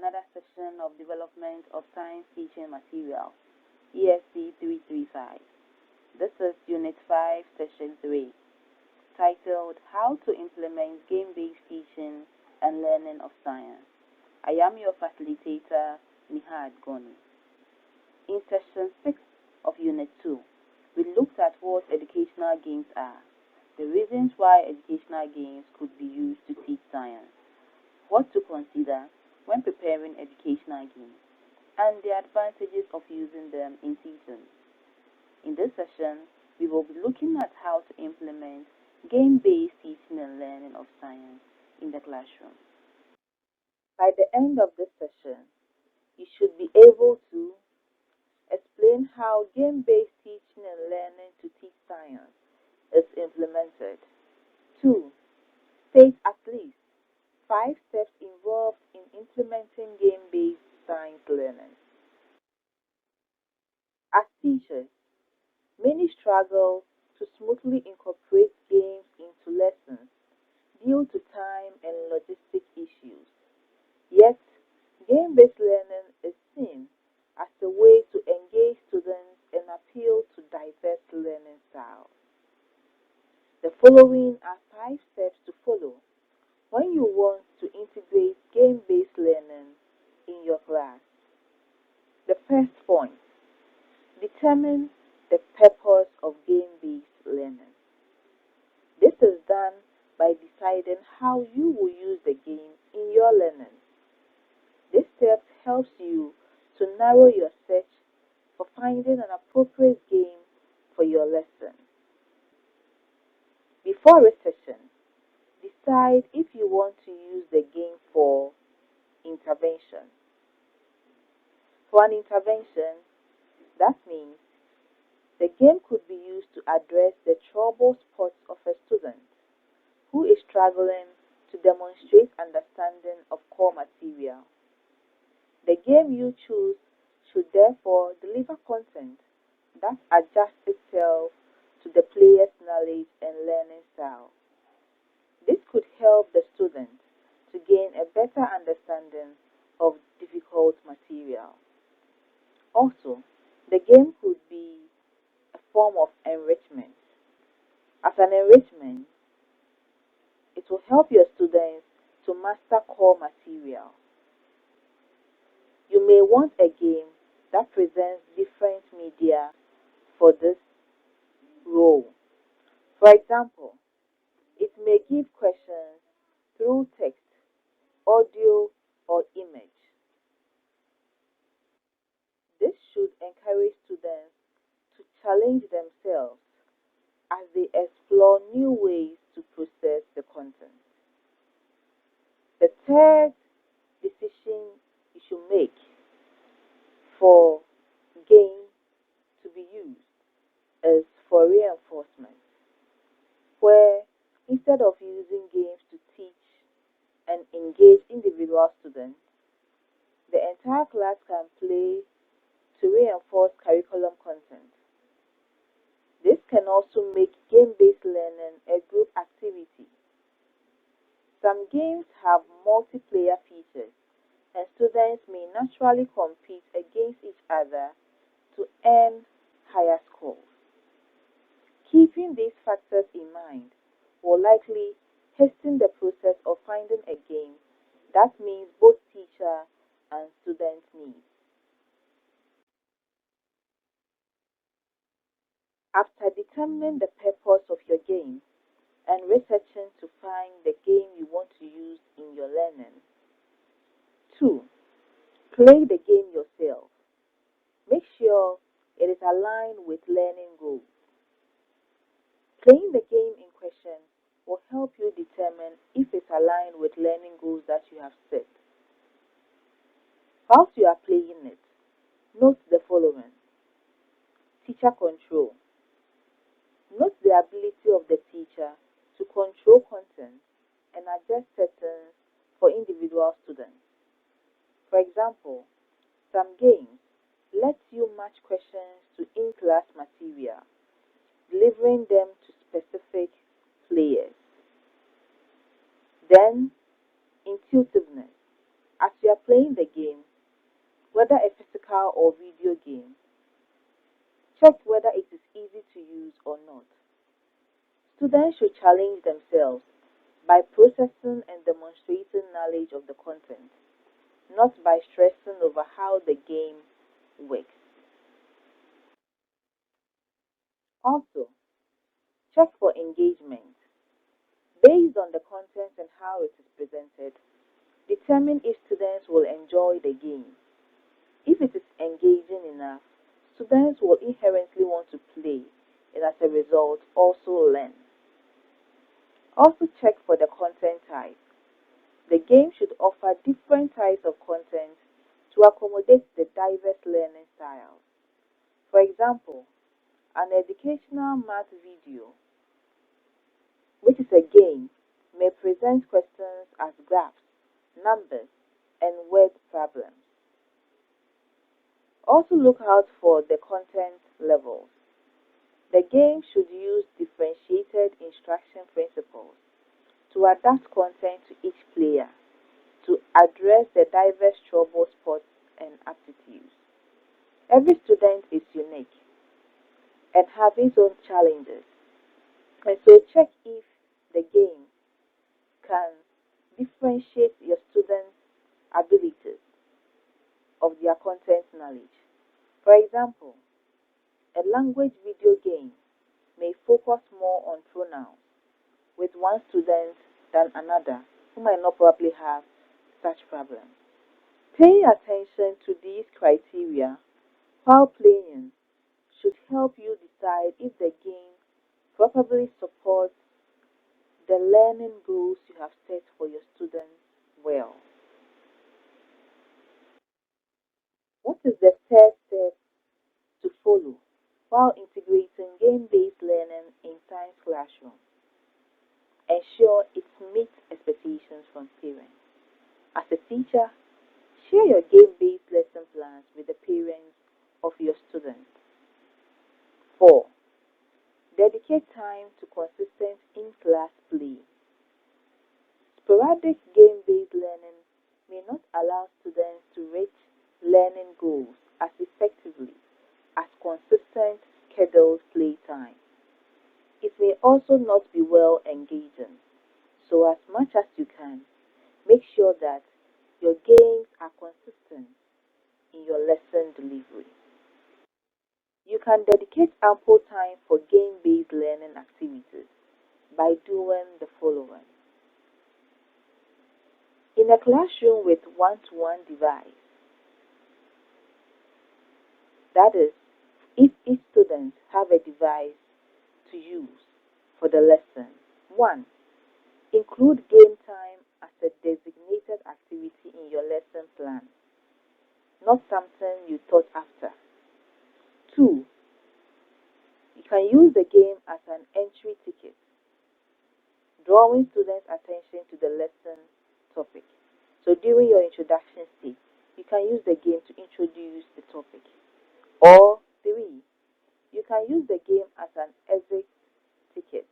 another session of Development of Science Teaching Material, ESC 335. This is Unit 5, Session 3, titled How to Implement Game-Based Teaching and Learning of Science. I am your facilitator, Nihad Goni. In Session 6 of Unit 2, we looked at what educational games are, the reasons why educational games could be used to teach science, what to consider when preparing educational games, and the advantages of using them in teaching. In this session, we will be looking at how to implement game-based teaching and learning of science in the classroom. By the end of this session, you should be able to explain how game-based teaching and learning to teach science is implemented. 2. State at least 5 steps involved in implementing game-based science learning. As teachers, many struggle to smoothly incorporate games into lessons due to time and logistic issues. Yet, game-based learning is seen as a way to engage students and appeal to diverse learning styles. The following are 5 steps to follow when you want to integrate game-based learning in your class. The first point, determine the purpose of game-based learning. This is done by deciding how you will use the game in your learning. This step helps you to narrow your search for finding an appropriate game for your lesson. Before researching, decide if you want to use the game for intervention. For an intervention, that means the game could be used to address the trouble spots of a student who is struggling to demonstrate understanding of core material. The game you choose should therefore deliver content that adjusts itself to the player's knowledge and learning style. This could help the student to gain a better understanding of difficult material. Also, the game could be a form of enrichment. As an enrichment, it will help your students to master core material. You may want a game that presents different media for this role. For example, it may give questions through text, audio, or image. This should encourage students to challenge themselves as they explore new ways to process the content. The third decision you should make for game to be used is for reinforcement, where instead of using games to teach and engage individual students, the entire class can play to reinforce curriculum content. This can also make game-based learning a group activity. Some games have multiplayer features, and students may naturally compete against each other to earn higher scores. Keeping these factors in mind will likely hasten the process of finding a game that meets both teacher and student needs. After determining the purpose of your game and researching to find the game you want to use in your learning, 2. Play the game yourself. Make sure it is aligned with learning goals. Playing the game in question will help you determine if it's aligned with learning goals that you have set. Whilst you are playing it, note the following. Teacher control. Note the ability of the teacher to control content and adjust settings for individual students. For example, some games let you match questions to in-class material, delivering them to specific players. Then, intuitiveness. As you are playing the game, whether a physical or video game, check whether it is easy to use or not. Students should challenge themselves by processing and demonstrating knowledge of the content, not by stressing over how the game works. Also, check for engagement. Based on the content and how it is presented, determine if students will enjoy the game. If it is engaging enough, students will inherently want to play and as a result also learn. Also check for the content type. The game should offer different types of content to accommodate the diverse learning styles. For example, an educational math video, which is a game, may present questions as graphs, numbers, and word problems. Also look out for the content levels. The game should use differentiated instruction principles to adapt content to each player to address the diverse trouble spots and aptitudes. Every student is unique and have its own challenges, and so check if the game can differentiate your students' abilities of their content knowledge. For example, a language video game may focus more on pronouns with one student than another who might not probably have such problems. Paying attention to these criteria while playing should help you decide if the game properly supports the learning goals you have set for your students well. What is the third step to follow while integrating game-based learning in science classroom? Ensure it meets expectations from parents. As a teacher, share your game-based lesson plans with the parents of your students. 4. Dedicate time to consistent in-class play. Sporadic game-based learning may not allow students to reach learning goals as effectively as consistent scheduled playtime. It may also not be well engaging, so as much as you can, make sure that your games are consistent in your lesson delivery. You can dedicate ample time for game-based learning activities by doing the following. In a classroom with one-to-one device, that is, if each student have a device to use for the lesson, 1. Include game time as a designated activity in your lesson plan, not something you thought after. 2. You can use the game as an entry ticket, drawing students' attention to the lesson topic. So during your introduction stage, you can use the game to introduce the topic. Or 3. You can use the game as an exit ticket,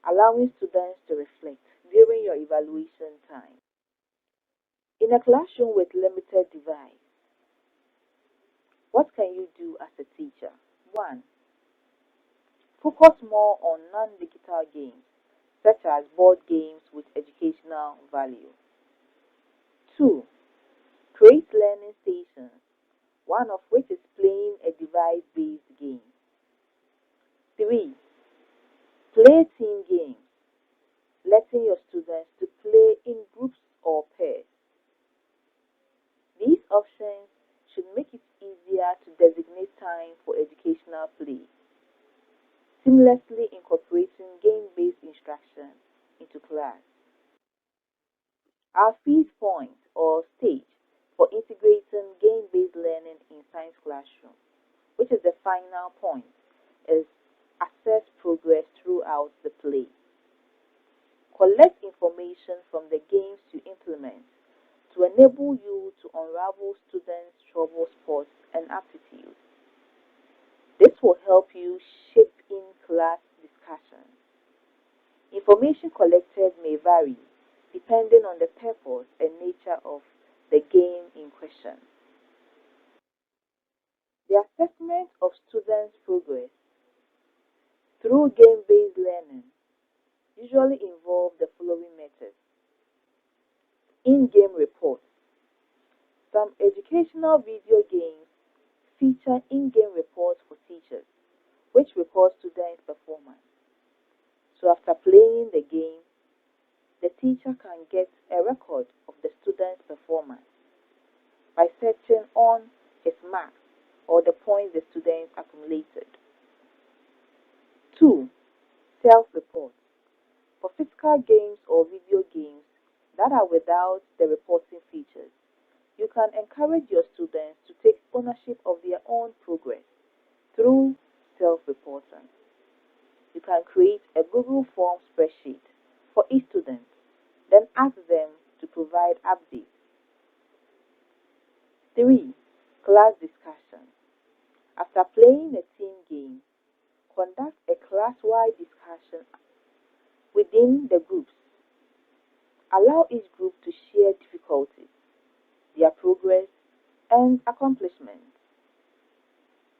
allowing students to reflect during your evaluation time. In a classroom with limited device, what can you do as a teacher? 1. Focus more on non-digital games, such as board games with educational value. 2. Create learning stations, one of which is playing a device-based game. 3. Play team games, letting your students to play in groups or pairs. These options should make it easier to designate time for educational play, seamlessly incorporating game-based instruction into class. Our fifth point or stage for integrating game-based learning in science classroom, which is the final point, is assess progress throughout the play. Collect information from the games you implement to enable you to unravel students' trouble spots and aptitudes. This will help you shape in-class discussions. Information collected may vary depending on the purpose and nature of the game in question. The assessment of students' progress through game-based learning usually involve the following methods. In-game reports. Some educational video games feature in-game reports for teachers, which report students' performance. So after playing the game, the teacher can get a record of the student's performance by searching on his marks or the points the students accumulated. 2. Self-report. For physical games or video games that are without the reporting features, you can encourage your students to take ownership of their own progress through self-reporting. You can create a Google Form spreadsheet for each student, then ask them to provide updates. 3. Class discussion. After playing a team game, conduct a class-wide discussion within the groups. Allow each group to share difficulties, their progress, and accomplishments.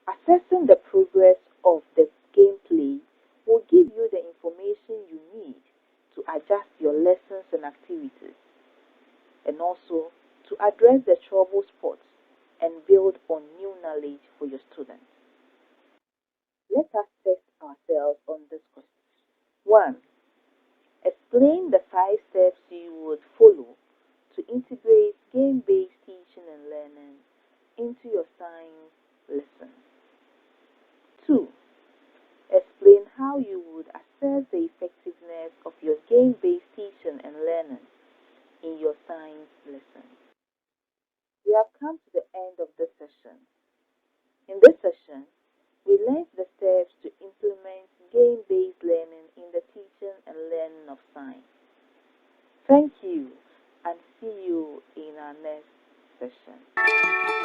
Assessing the progress of the gameplay will give you the information you need to adjust your lessons and activities, and also to address the trouble spots and build on new knowledge for your students. Let us test ourselves on this question. 1. Explain the 5 steps you would follow to integrate game-based teaching and learning into your science lessons. 2. Explain how you would assess the effectiveness of your game-based teaching and learning in your science lessons. We have come to the end of this session. In this session, we learned the steps to implement game-based learning in the teaching and learning of science. Thank you, and see you in our next session.